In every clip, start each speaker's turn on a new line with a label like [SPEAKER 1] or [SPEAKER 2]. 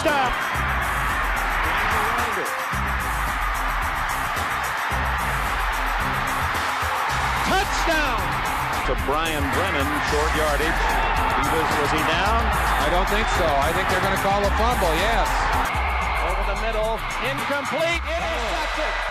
[SPEAKER 1] Touchdown. Touchdown. To Brian Brennan, short yardage. Was he down?
[SPEAKER 2] I don't think so. I think they're going to call a fumble, yes.
[SPEAKER 1] Over the middle, incomplete, intercepted.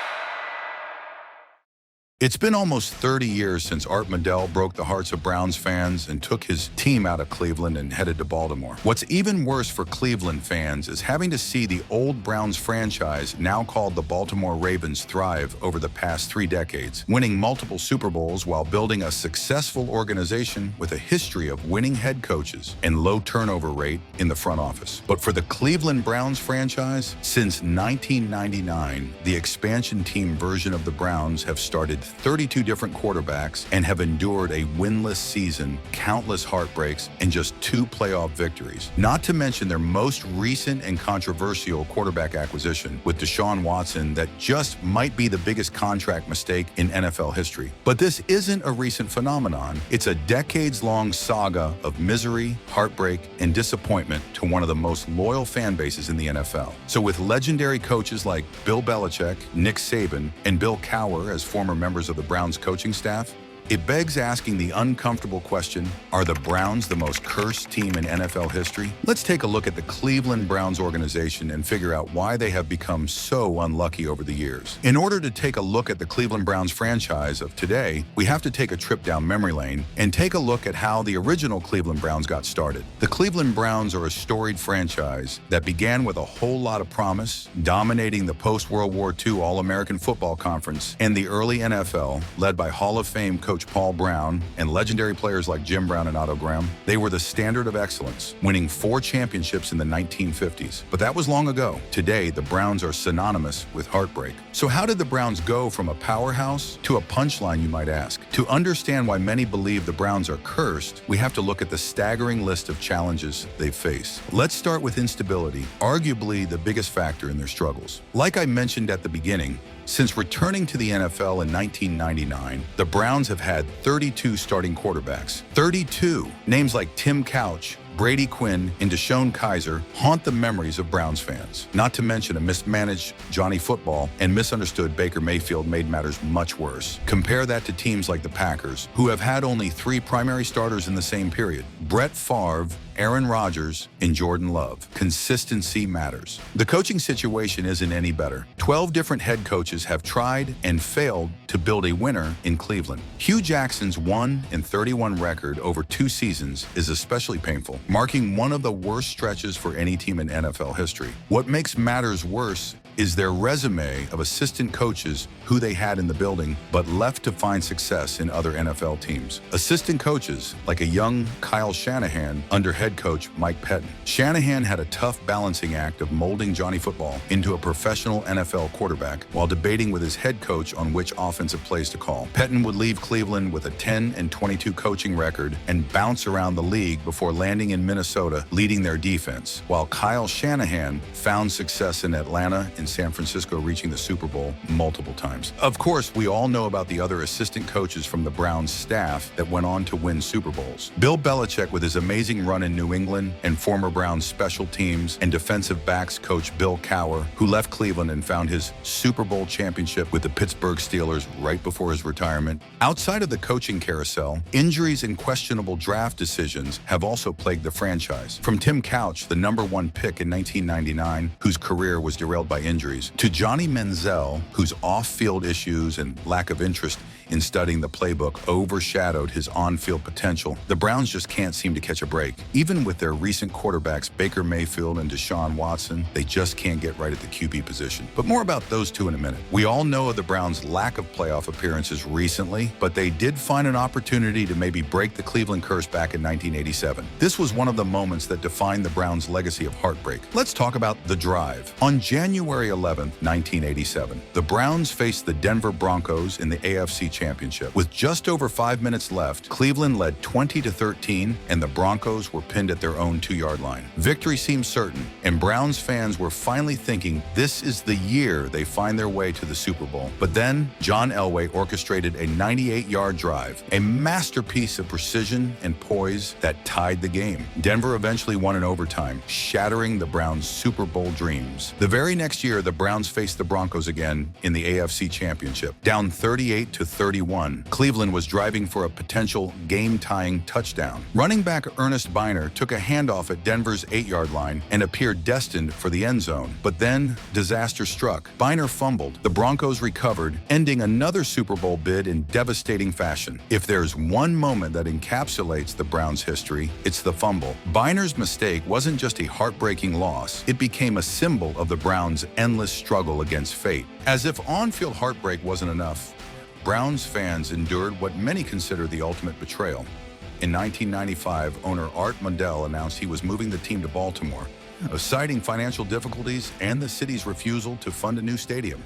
[SPEAKER 3] It's been almost 30 years since Art Modell broke the hearts of Browns fans and took his team out of Cleveland and headed to Baltimore. What's even worse for Cleveland fans is having to see the old Browns franchise, now called the Baltimore Ravens, thrive over the past 3 decades, winning multiple Super Bowls while building a successful organization with a history of winning head coaches and low turnover rate in the front office. But for the Cleveland Browns franchise, since 1999, the expansion team version of the Browns have started 32 different quarterbacks and have endured a winless season, countless heartbreaks, and just 2 playoff victories. Not to mention their most recent and controversial quarterback acquisition with Deshaun Watson that just might be the biggest contract mistake in NFL history. But this isn't a recent phenomenon. It's a decades-long saga of misery, heartbreak, and disappointment to one of the most loyal fan bases in the NFL. So with legendary coaches like Bill Belichick, Nick Saban, and Bill Cowher as former members of the Browns coaching staff, it begs asking the uncomfortable question, are the Browns the most cursed team in NFL history? Let's take a look at the Cleveland Browns organization and figure out why they have become so unlucky over the years. In order to take a look at the Cleveland Browns franchise of today, we have to take a trip down memory lane and take a look at how the original Cleveland Browns got started. The Cleveland Browns are a storied franchise that began with a whole lot of promise, dominating the post-World War II All-American Football Conference and the early NFL, led by Hall of Fame coach Paul Brown and legendary players like Jim Brown and Otto Graham. They were the standard of excellence, winning 4 championships in the 1950s. But that was long ago. Today, the Browns are synonymous with heartbreak. So how did the Browns go from a powerhouse to a punchline, you might ask? To understand why many believe the Browns are cursed, we have to look at the staggering list of challenges they face. Let's start with instability, arguably the biggest factor in their struggles. Like I mentioned at the beginning, since returning to the NFL in 1999, the Browns have had 32 starting quarterbacks. 32! Names like Tim Couch, Brady Quinn, and Deshaun Kaiser haunt the memories of Browns fans. Not to mention a mismanaged Johnny Football and misunderstood Baker Mayfield made matters much worse. Compare that to teams like the Packers, who have had only 3 primary starters in the same period: Brett Favre, Aaron Rodgers, and Jordan Love. Consistency matters. The coaching situation isn't any better. 12 different head coaches have tried and failed to build a winner in Cleveland. Hugh Jackson's 1-31 record over 2 seasons is especially painful, marking one of the worst stretches for any team in NFL history. What makes matters worse is their resume of assistant coaches who they had in the building but left to find success in other NFL teams. Assistant coaches like a young Kyle Shanahan under head coach Mike Pettin. Shanahan had a tough balancing act of molding Johnny Football into a professional NFL quarterback while debating with his head coach on which offensive plays to call. Pettin would leave Cleveland with a 10-22 coaching record and bounce around the league before landing in Minnesota leading their defense, while Kyle Shanahan found success in Atlanta and San Francisco, reaching the Super Bowl multiple times. Of course, we all know about the other assistant coaches from the Browns staff that went on to win Super Bowls. Bill Belichick with his amazing run in New England, and former Browns special teams and defensive backs coach Bill Cowher, who left Cleveland and found his Super Bowl championship with the Pittsburgh Steelers right before his retirement. Outside of the coaching carousel, injuries and questionable draft decisions have also plagued the franchise. From Tim Couch, the #1 pick in 1999, whose career was derailed by injuries, to Johnny Manziel, whose off-field issues and lack of interest in studying the playbook overshadowed his on-field potential, the Browns just can't seem to catch a break. Even with their recent quarterbacks Baker Mayfield and Deshaun Watson, they just can't get right at the QB position. But more about those two in a minute. We all know of the Browns' lack of playoff appearances recently, but they did find an opportunity to maybe break the Cleveland curse back in 1987. This was one of the moments that defined the Browns' legacy of heartbreak. Let's talk about the drive. On January 11th, 1987, the Browns faced the Denver Broncos in the AFC championship. With just over 5 minutes left, Cleveland led 20-13, and the Broncos were pinned at their own 2-yard line. Victory seemed certain, and Browns fans were finally thinking this is the year they find their way to the Super Bowl. But then, John Elway orchestrated a 98-yard drive, a masterpiece of precision and poise that tied the game. Denver eventually won in overtime, shattering the Browns' Super Bowl dreams. The very next year, the Browns faced the Broncos again in the AFC Championship. Down 38-31, Cleveland was driving for a potential game-tying touchdown. Running back Ernest Biner took a handoff at Denver's 8-yard line and appeared destined for the end zone. But then, disaster struck. Biner fumbled. The Broncos recovered, ending another Super Bowl bid in devastating fashion. If there's one moment that encapsulates the Browns' history, it's the fumble. Biner's mistake wasn't just a heartbreaking loss. It became a symbol of the Browns' endless struggle against fate. As if on-field heartbreak wasn't enough, Browns fans endured what many consider the ultimate betrayal. In 1995, owner Art Modell announced he was moving the team to Baltimore, citing financial difficulties and the city's refusal to fund a new stadium.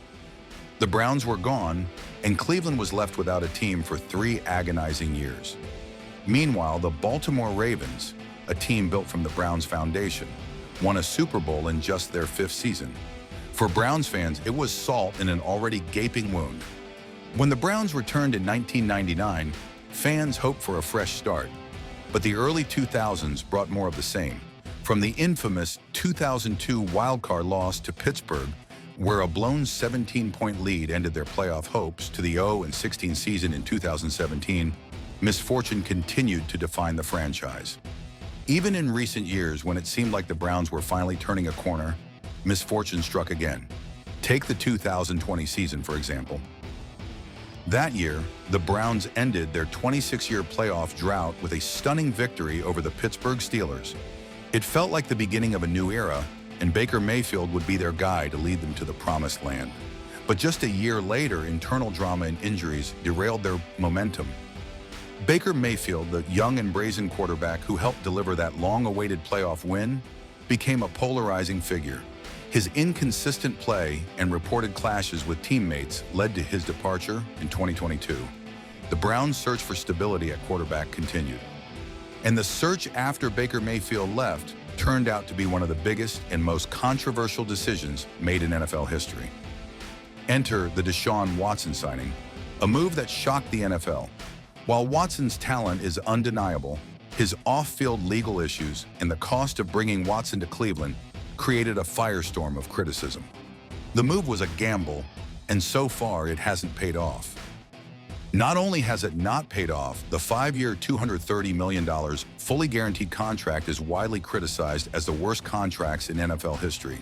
[SPEAKER 3] The Browns were gone, and Cleveland was left without a team for 3 agonizing years. Meanwhile, the Baltimore Ravens, a team built from the Browns' foundation, won a Super Bowl in just their 5th season. For Browns fans, it was salt in an already gaping wound. When the Browns returned in 1999, fans hoped for a fresh start. But the early 2000s brought more of the same. From the infamous 2002 wildcard loss to Pittsburgh, where a blown 17-point lead ended their playoff hopes, to the 0-16 season in 2017, misfortune continued to define the franchise. Even in recent years, when it seemed like the Browns were finally turning a corner, misfortune struck again. Take the 2020 season, for example. That year, the Browns ended their 26-year playoff drought with a stunning victory over the Pittsburgh Steelers. It felt like the beginning of a new era, and Baker Mayfield would be their guy to lead them to the promised land. But just a year later, internal drama and injuries derailed their momentum. Baker Mayfield, the young and brazen quarterback who helped deliver that long-awaited playoff win, became a polarizing figure. His inconsistent play and reported clashes with teammates led to his departure in 2022. The Browns' search for stability at quarterback continued. And the search after Baker Mayfield left turned out to be one of the biggest and most controversial decisions made in NFL history. Enter the Deshaun Watson signing, a move that shocked the NFL. While Watson's talent is undeniable, his off-field legal issues and the cost of bringing Watson to Cleveland created a firestorm of criticism. The move was a gamble, and so far it hasn't paid off. Not only has it not paid off, the 5-year, $230 million fully guaranteed contract is widely criticized as the worst contracts in NFL history.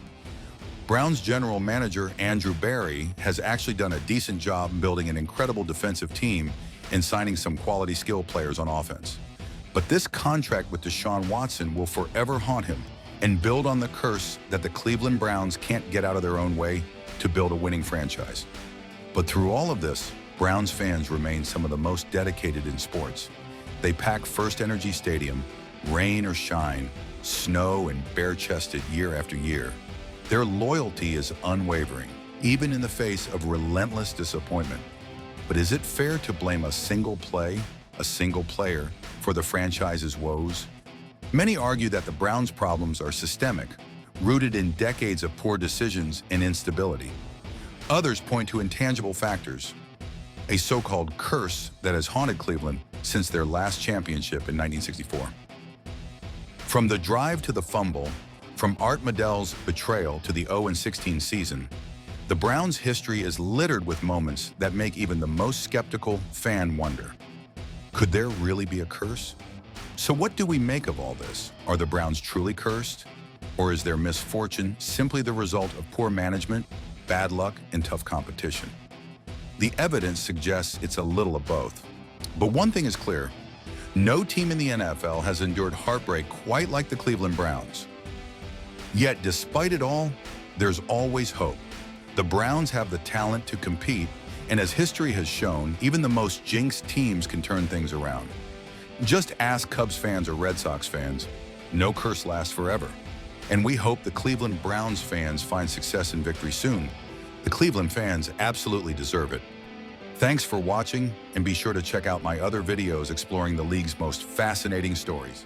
[SPEAKER 3] Browns general manager Andrew Berry has actually done a decent job building an incredible defensive team and signing some quality skill players on offense. But this contract with Deshaun Watson will forever haunt him and build on the curse that the Cleveland Browns can't get out of their own way to build a winning franchise. But through all of this, Browns fans remain some of the most dedicated in sports. They pack First Energy Stadium, rain or shine, snow and bare-chested year after year. Their loyalty is unwavering, even in the face of relentless disappointment. But is it fair to blame a single play, a single player, for the franchise's woes? Many argue that the Browns' problems are systemic, rooted in decades of poor decisions and instability. Others point to intangible factors, a so-called curse that has haunted Cleveland since their last championship in 1964. From the drive to the fumble, from Art Modell's Betrayal to the 0-16 season, the Browns' history is littered with moments that make even the most skeptical fan wonder. Could there really be a curse? So what do we make of all this? Are the Browns truly cursed? Or is their misfortune simply the result of poor management, bad luck, and tough competition? The evidence suggests it's a little of both. But one thing is clear, no team in the NFL has endured heartbreak quite like the Cleveland Browns. Yet despite it all, there's always hope. The Browns have the talent to compete, and as history has shown, even the most jinxed teams can turn things around. Just ask Cubs fans or Red Sox fans. No curse lasts forever. And we hope the Cleveland Browns fans find success and victory soon. The Cleveland fans absolutely deserve it. Thanks for watching, and be sure to check out my other videos exploring the league's most fascinating stories.